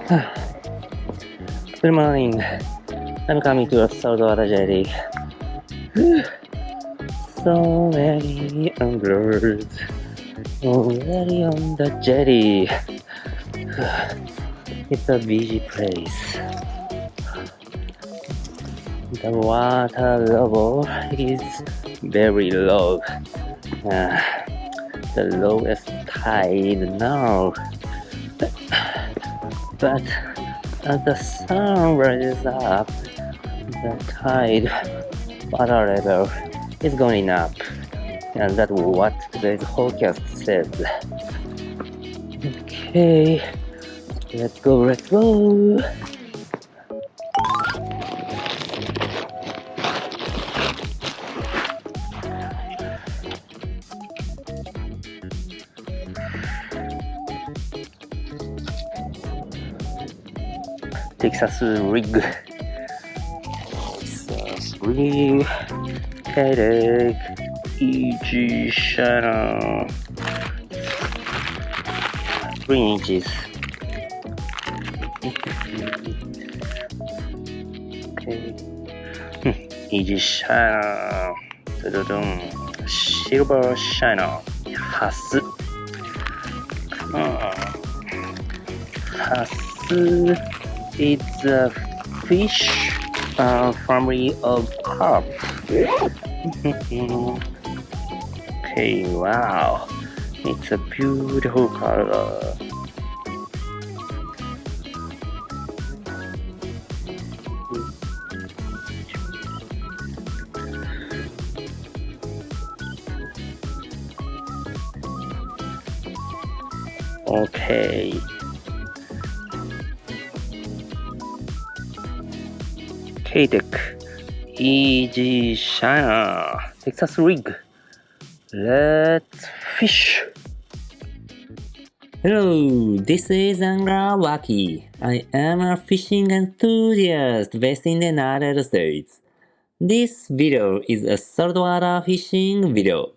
Good morning. I'm coming to a Saltwater Jetty. So many anglers already on the jetty. It's a busy place. The water level is very low. The lowest tide now. But as the sun rises up, the tide water level is going up. And that's what today's forecast said. Okay, let's go. Texas rig. Keitech Easy Shiner. 3 inches. Okay. Easy Shiner. Silver Shiner. Hass. Hass is a fish family of carp. Okay, wow, it's a beautiful color. Okay. Keitech Easy Shiner, Texas rig. Let's fish. Hello, this is Angler Waki. I am a fishing enthusiast based in the United States. This video is a saltwater fishing video.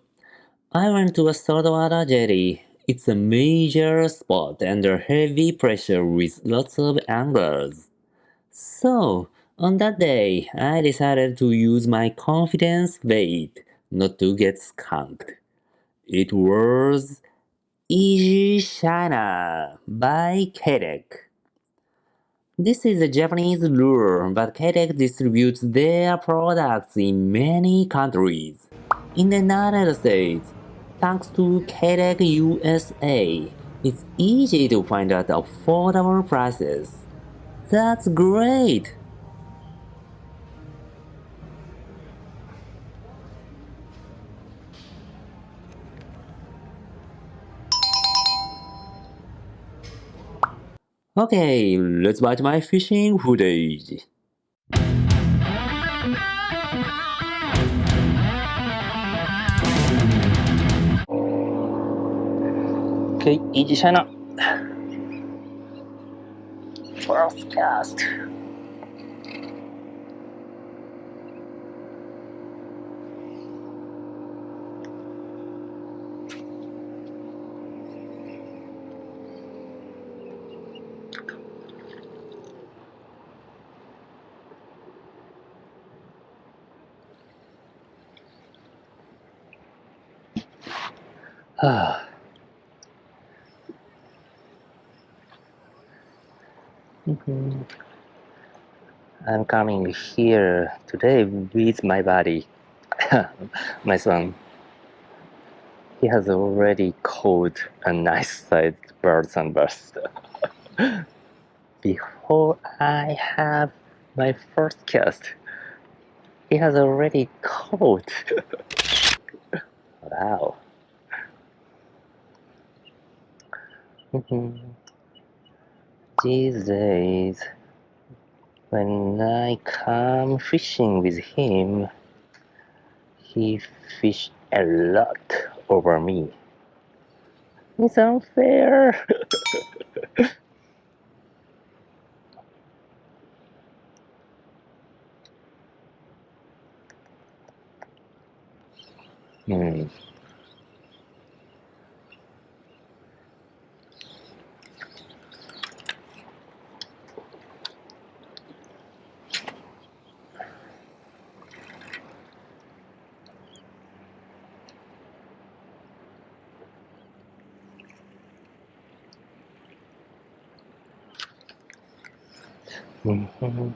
I went to a saltwater jetty. It's a major spot under heavy pressure with lots of anglers. So, on that day, I decided to use my confidence bait not to get skunked. It was Easy Shiner by Keitech. This is a Japanese lure, but Keitech distributes their products in many countries. In the United States, thanks to Keitech USA, it's easy to find at affordable prices. That's great! Okay, let's watch my fishing footage. Okay, Easy Shiner. First cast. I'm coming here today with my buddy, my son. He has already caught a nice sized bird sunburst. Before I have my first cast, he has already caught. Wow. These days, when I come fishing with him, he fish a lot over me. It's unfair. Mhm.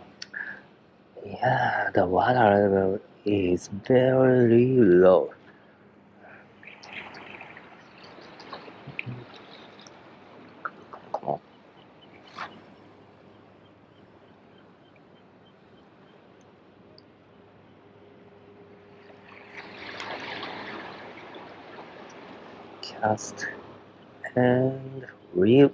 Yeah, the water level is very low. Come on. Cast and reel.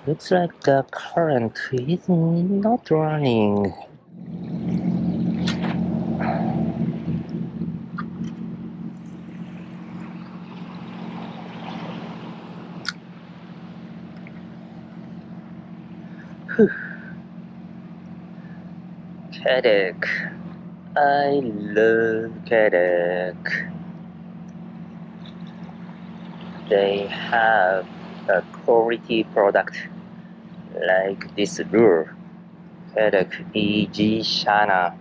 Looks like the current is not running. Keitech. I love Keitech. They have a quality product like this lure. Keitech Easy Shiner.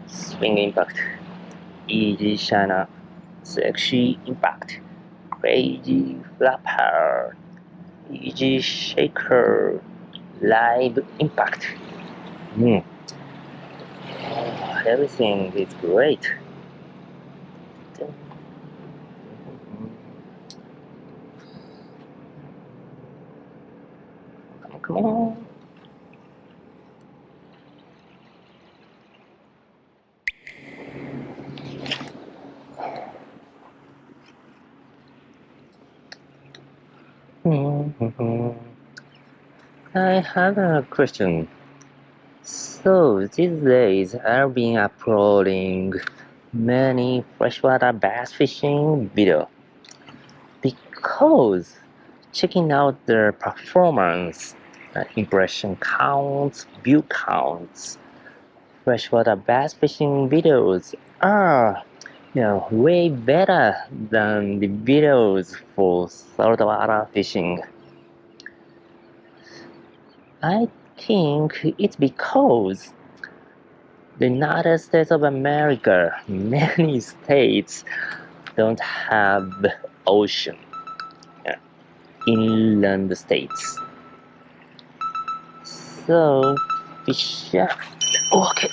Swing impact. Easy Shiner. Sexy impact. Crazy flapper. Easy shaker. Live impact. Mm. Everything is great. Come on. I have a question. So these days I've been uploading many freshwater bass fishing videos because checking out their performance, impression counts, view counts, freshwater bass fishing videos are way better than the videos for saltwater fishing. I think it's because the United States of America, many states don't have ocean, yeah, inland states. So fish, yeah. Okay.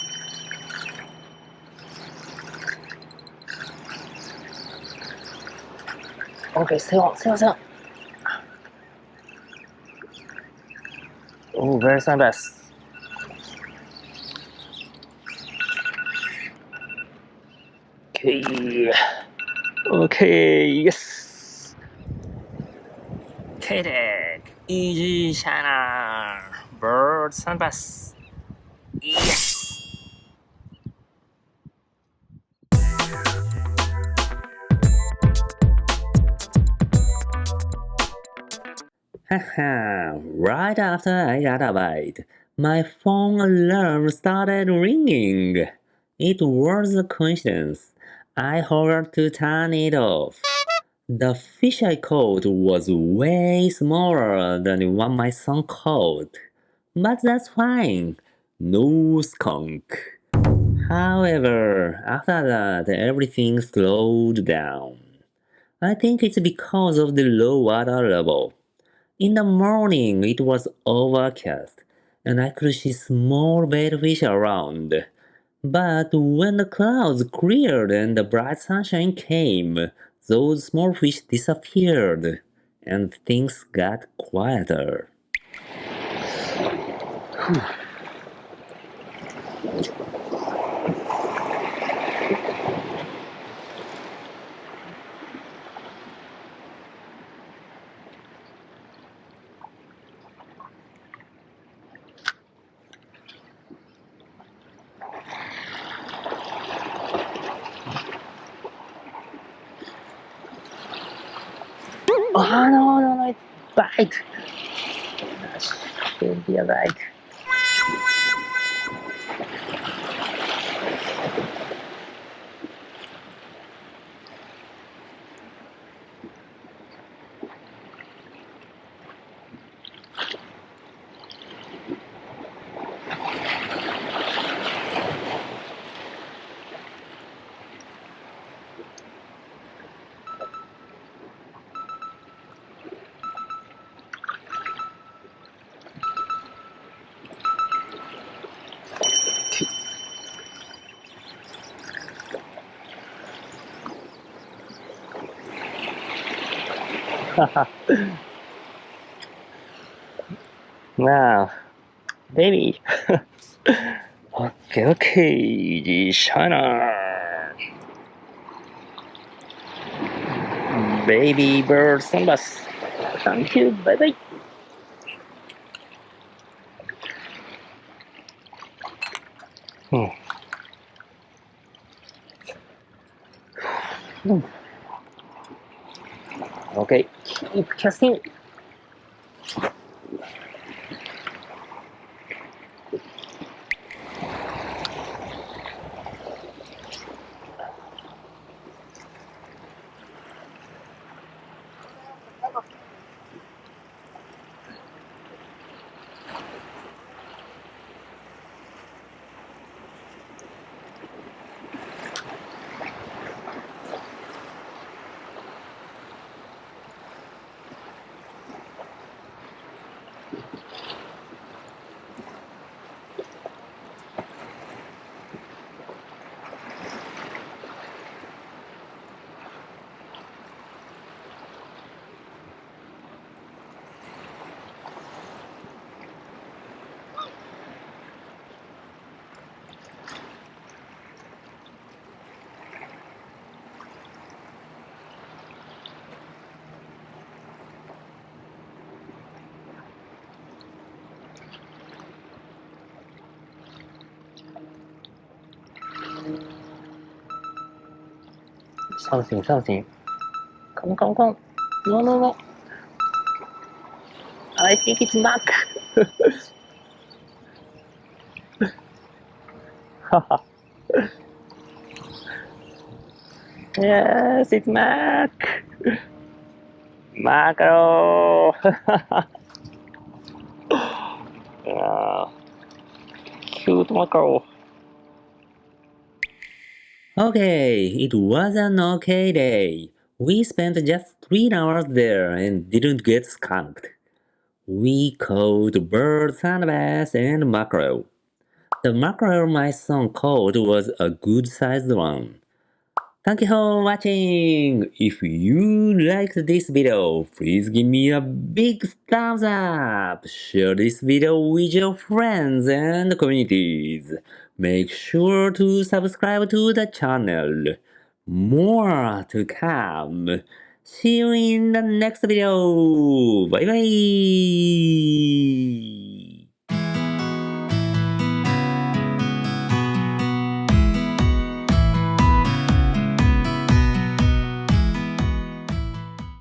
Okay, stay on, stay on, stay on. Oh, very some bass. Okay. Okay, yes. Keitech Easy Shiner. Bird sunbass. Yes. Haha, right after I got a bite, my phone alarm started ringing. It was a coincidence. I hurried to turn it off. The fish I caught was way smaller than the one my son caught. But that's fine. No skunk. However, after that, everything slowed down. I think it's because of the low water level. In the morning, it was overcast, and I could see small baitfish around. But when the clouds cleared and the bright sunshine came, those small fish disappeared, and things got quieter. Oh no, no, no, it bite. Should be a bite. Now, baby. Okay, Easy Shiner. Baby bird sunbass. Thank you. Bye bye. Hmm. Okay, keep casting. Something. Come. No. I think it's Mac. Yes, it's Mac. Mackerel. Yeah, cute mackerel. Okay, it was an okay day. We spent just 3 hours there and didn't get skunked. We caught birds, bass, and mackerel. The mackerel my son caught was a good-sized one. Thank you for watching! If you liked this video, please give me a big thumbs up! Share this video with your friends and communities. Make sure to subscribe to the channel. More to come. See you in the next video. Bye bye.